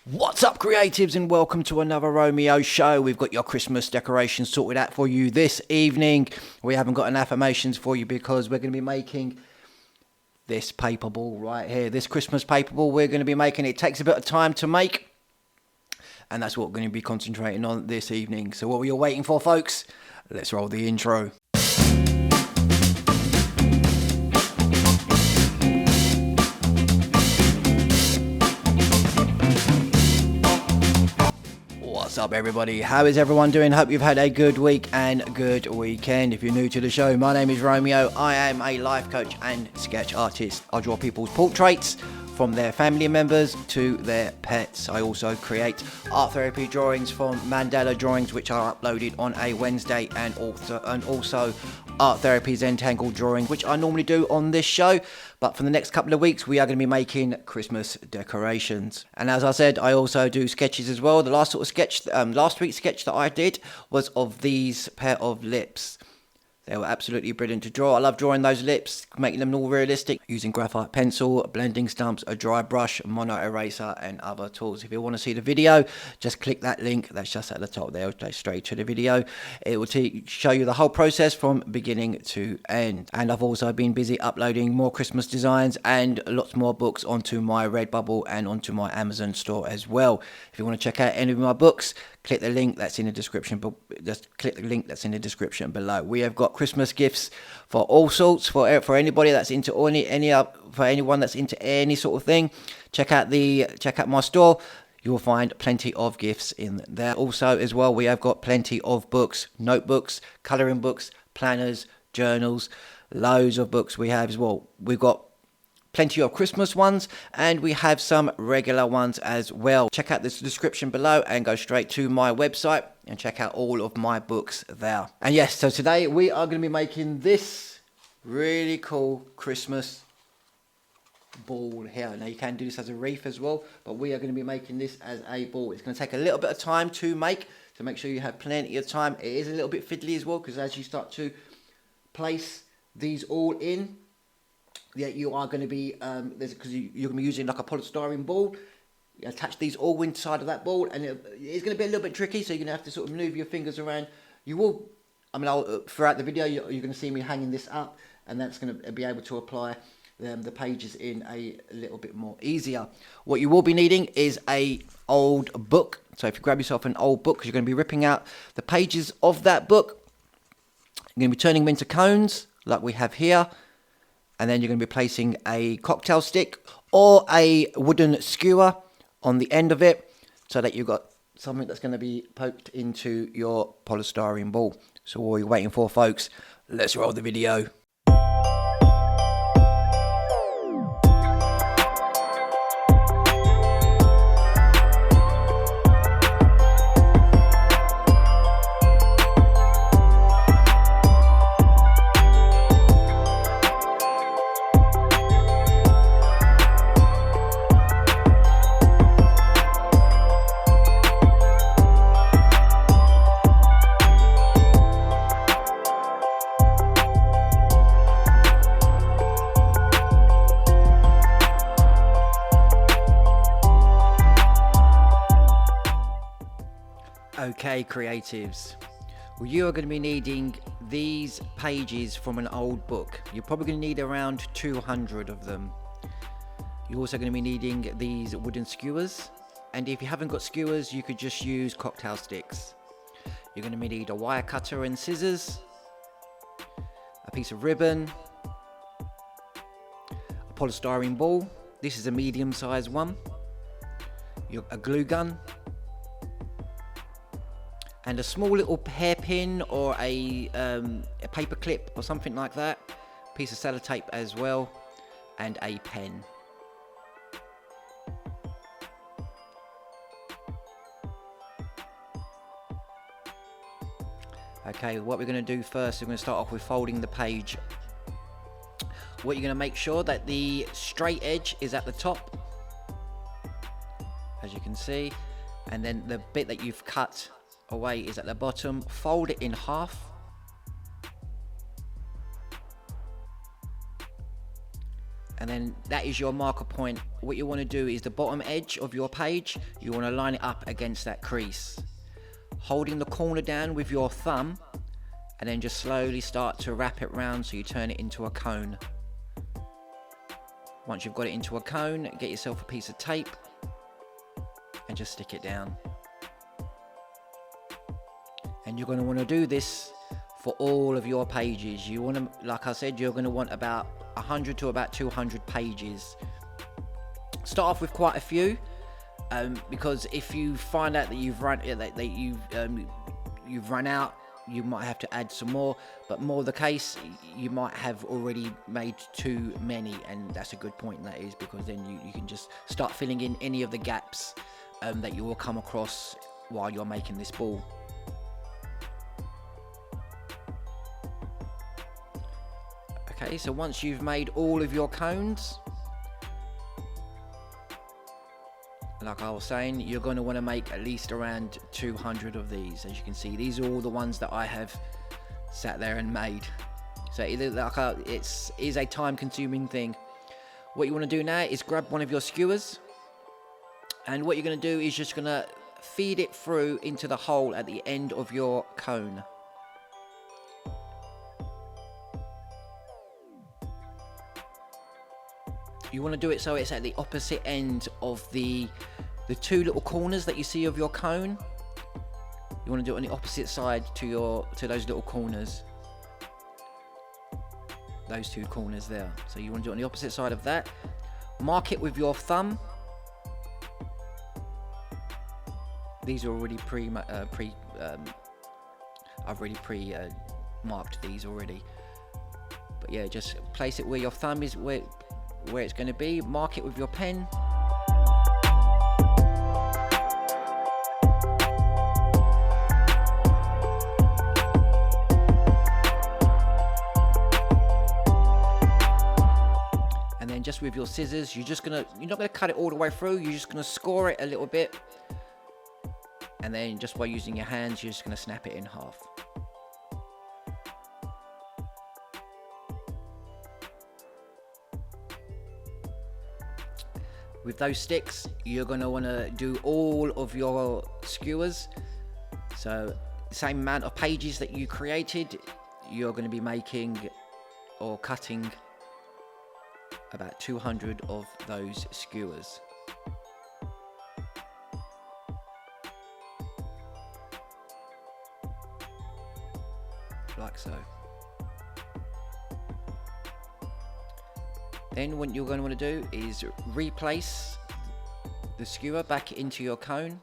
What's up, creatives, and welcome to another Romeo show. We've got your Christmas decorations sorted out for you this evening. We haven't got an affirmations for you because we're going to be making this paper ball right here. This Christmas paper ball we're going to be making. It takes a bit of time to make, and that's what we're going to be concentrating on this evening. So what were you waiting for, folks? Let's roll the intro. What's up, everybody? How is everyone doing? Hope you've had a good week and good weekend. If you're new to the show, my name is Romeo. I am a life coach and sketch artist. I draw people's portraits from their family members to their pets. I also create art therapy drawings from mandala drawings, which are uploaded on a Wednesday, and also art therapy Zentangle drawing, which I normally do on this show. But for the next couple of weeks, we are going to be making Christmas decorations. And as I said, I also do sketches as well. The last week's sketch that I did was of these pair of lips. They were absolutely brilliant to draw. I love drawing those lips, making them all realistic, using graphite pencil, blending stumps, a dry brush, mono eraser, and other tools. If you want to see the video, just click that link. That's just at the top there. It'll take straight to the video. It will show you the whole process from beginning to end. And I've also been busy uploading more Christmas designs and lots more books onto my Redbubble and onto my Amazon store as well. If you want to check out any of my books, click the link that's in the description. Just click the link that's in the description below. We have got Christmas gifts for all sorts, for anybody that's into for anyone that's into any sort of thing. Check out my store. You will find plenty of gifts in there. Also, as well, we have got plenty of books, notebooks, colouring books, planners, journals, loads of books we have as well. We've got plenty of Christmas ones, and we have some regular ones as well. Check out this description below and go straight to my website and check out all of my books there. And yes, so today we are going to be making this really cool Christmas ball here. Now you can do this as a wreath as well, but we are going to be making this as a ball. It's going to take a little bit of time to make, so make sure you have plenty of time. It is a little bit fiddly as well, because as you start to place these all in, yeah, you are going to be because you're going to be using like a polystyrene ball. You attach these all inside of that ball, and it's going to be a little bit tricky, so you're going to have to sort of move your fingers around. You will, throughout the video, you're going to see me hanging this up, and that's going to be able to apply the pages in a little bit more easier. What you will be needing is a old book. So if you grab yourself an old book, because you're going to be ripping out the pages of that book, you're going to be turning them into cones like we have here. And then you're going to be placing a cocktail stick or a wooden skewer on the end of it, so that you've got something that's going to be poked into your polystyrene ball. So what are you waiting for, folks? Let's roll the video. Okay, creatives, well, you are going to be needing these pages from an old book. You're probably going to need around 200 of them. You're also going to be needing these wooden skewers, and if you haven't got skewers, you could just use cocktail sticks. You're going to need a wire cutter and scissors, a piece of ribbon, a polystyrene ball. This is a medium-sized one. A glue gun, and a small little hairpin or a paper clip or something like that, piece of sellotape as well, and a pen. Okay, what we're going to do first, we're going to start off with folding the page. What you're going to make sure that the straight edge is at the top, as you can see, and then the bit that you've cut away is at the bottom. Fold it in half, and then that is your marker point. What you want to do is the bottom edge of your page, you want to line it up against that crease, holding the corner down with your thumb, and then just slowly start to wrap it round so you turn it into a cone. Once you've got it into a cone, get yourself a piece of tape and just stick it down. And you're going to want to do this for all of your pages. You want to, like I said, you're going to want about 100 to about 200 pages. Start off with quite a few, because if you find out that you've run out, you might have to add some more. But more the case, you might have already made too many, and that's a good point, that is, because then you can just start filling in any of the gaps that you will come across while you're making this ball. Okay, so once you've made all of your cones, like I was saying, you're going to want to make at least around 200 of these. As you can see, these are all the ones that I have sat there and made. So it is a time-consuming thing. What you want to do now is grab one of your skewers, and what you're going to do is just going to feed it through into the hole at the end of your cone. You want to do it so it's at the opposite end of the two little corners that you see of your cone. You want to do it on the opposite side to those little corners. Those two corners there. So you want to do it on the opposite side of that. Mark it with your thumb. These are already I've already marked these already. But yeah, just place it where your thumb is, where it's going to be. Mark it with your pen. And then just with your scissors, you're not gonna cut it all the way through, you're just gonna score it a little bit. And then just by using your hands, you're just gonna snap it in half. With those sticks, you're going to want to do all of your skewers. So the same amount of pages that you created, you're going to be making or cutting about 200 of those skewers. Like so. Then what you're going to want to do is replace the skewer back into your cone,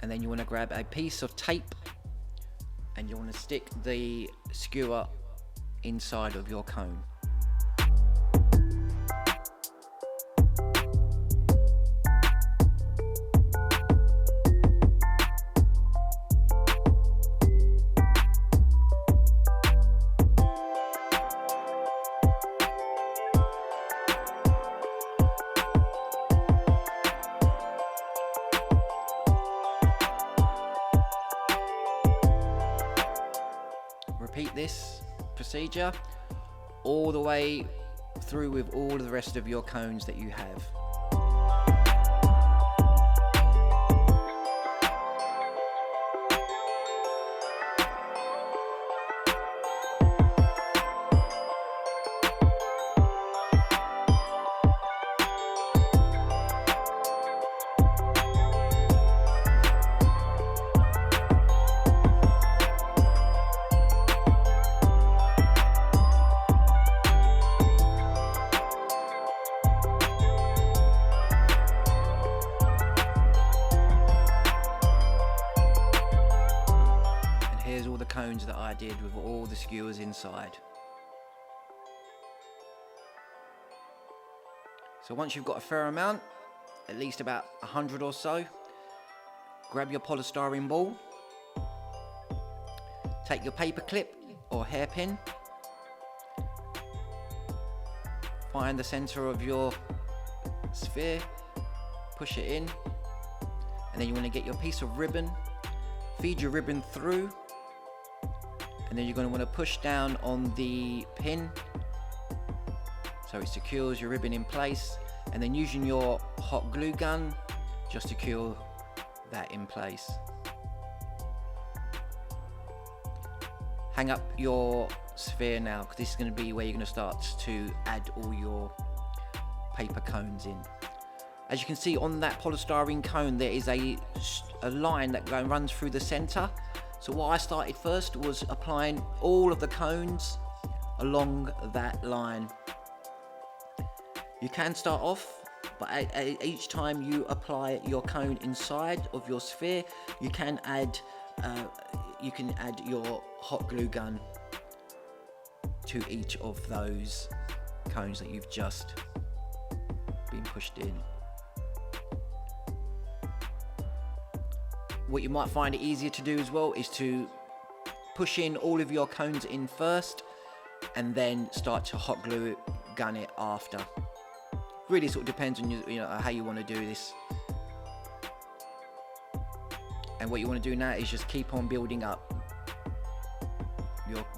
and then you want to grab a piece of tape and you want to stick the skewer inside of your cone. Repeat this procedure all the way through with all of the rest of your cones that you have. All the cones that I did with all the skewers inside. So once you've got a fair amount, at least about 100 or so, grab your polystyrene ball, take your paper clip or hairpin, find the center of your sphere, push it in, and then you want to get your piece of ribbon, feed your ribbon through, and then you're going to want to push down on the pin. So so it secures your ribbon in place, and then using your hot glue gun just secure that in place. Hang up your sphere now, because this is going to be where you're going to start to add all your paper cones in. As you can see on that polystyrene cone, there is a line that runs through the center. So what I started first was applying all of the cones along that line. You can start off, but each time you apply your cone inside of your sphere, you can add your hot glue gun to each of those cones that you've just been pushed in. What you might find it easier to do as well is to push in all of your cones in first and then start to hot glue gun it after. Really sort of depends on how you want to do this. And what you want to do now is just keep on building up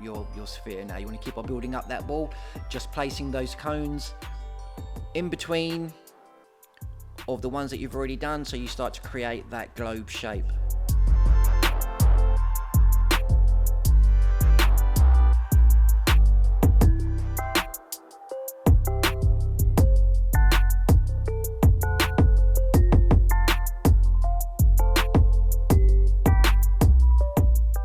your sphere. Now you want to keep on building up that ball, just placing those cones in between of the ones that you've already done, so you start to create that globe shape.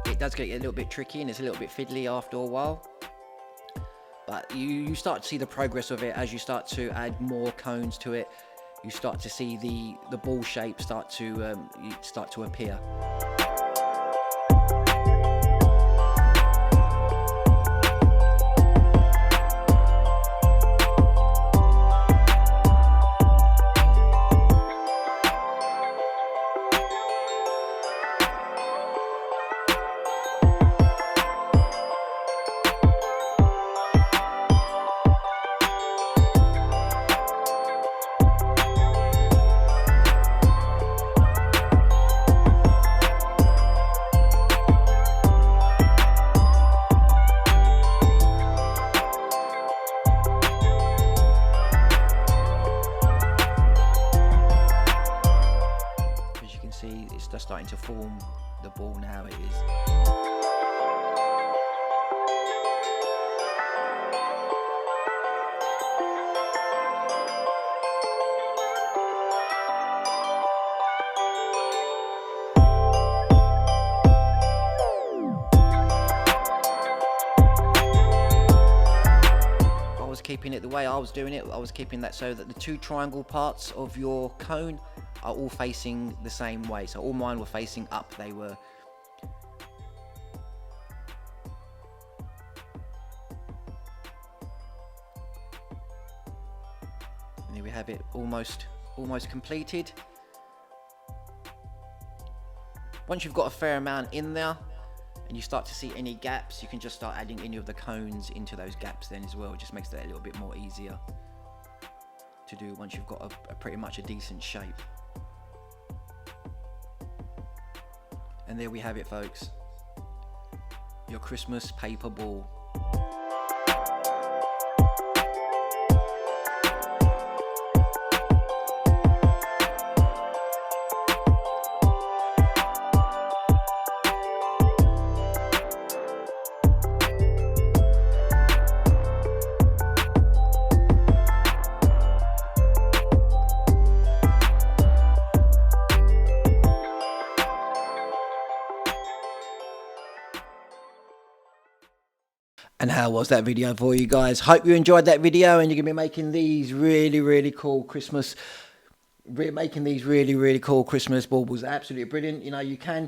It does get a little bit tricky and it's a little bit fiddly after a while, but you start to see the progress of it as you start to add more cones to it. You start to see the ball shape start to appear. It's just starting to form the ball now. It is. I was keeping it the way I was doing it. I was keeping that so that the two triangle parts of your cone are all facing the same way. So all mine were facing up. They were. And there we have it, almost completed. Once you've got a fair amount in there and you start to see any gaps, you can just start adding any of the cones into those gaps then as well. It just makes that a little bit more easier to do once you've got a pretty much a decent shape. And there we have it, folks. Your Christmas paper ball. And how was that video for you guys? Hope you enjoyed that video, and you're going to be making these really cool Christmas baubles. Absolutely brilliant. You can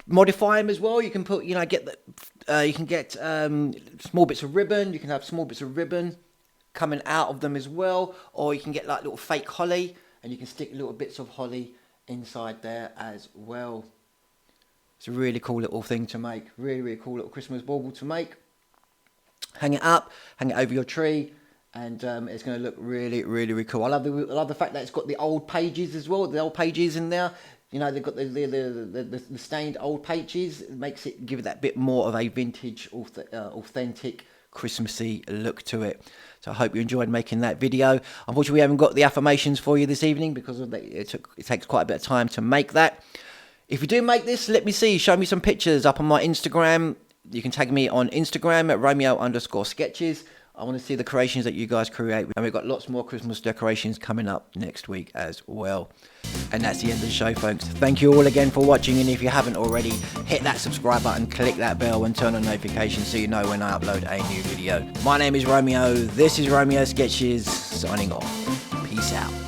modify them as well. You can put, you can get small bits of ribbon. You can have small bits of ribbon coming out of them as well, or you can get like little fake holly, and you can stick little bits of holly inside there as well. It's a really cool little thing to make. Really cool little Christmas bauble to make. Hang it up, hang it over your tree, and it's going to look really cool. I love the fact that it's got the old pages as well. The old pages in there, they've got the stained old pages. It makes it give it that bit more of a vintage, authentic Christmassy look to it. So I hope you enjoyed making that video. Unfortunately, we haven't got the affirmations for you this evening because it takes quite a bit of time to make that. If you do make this, let me see. Show me some pictures up on my Instagram. You can tag me on Instagram at Romeo_sketches. I want to see the creations that you guys create. And we've got lots more Christmas decorations coming up next week as well. And that's the end of the show, folks. Thank you all again for watching. And if you haven't already, hit that subscribe button, click that bell and turn on notifications so you know when I upload a new video. My name is Romeo. This is Romeo Sketches signing off. Peace out.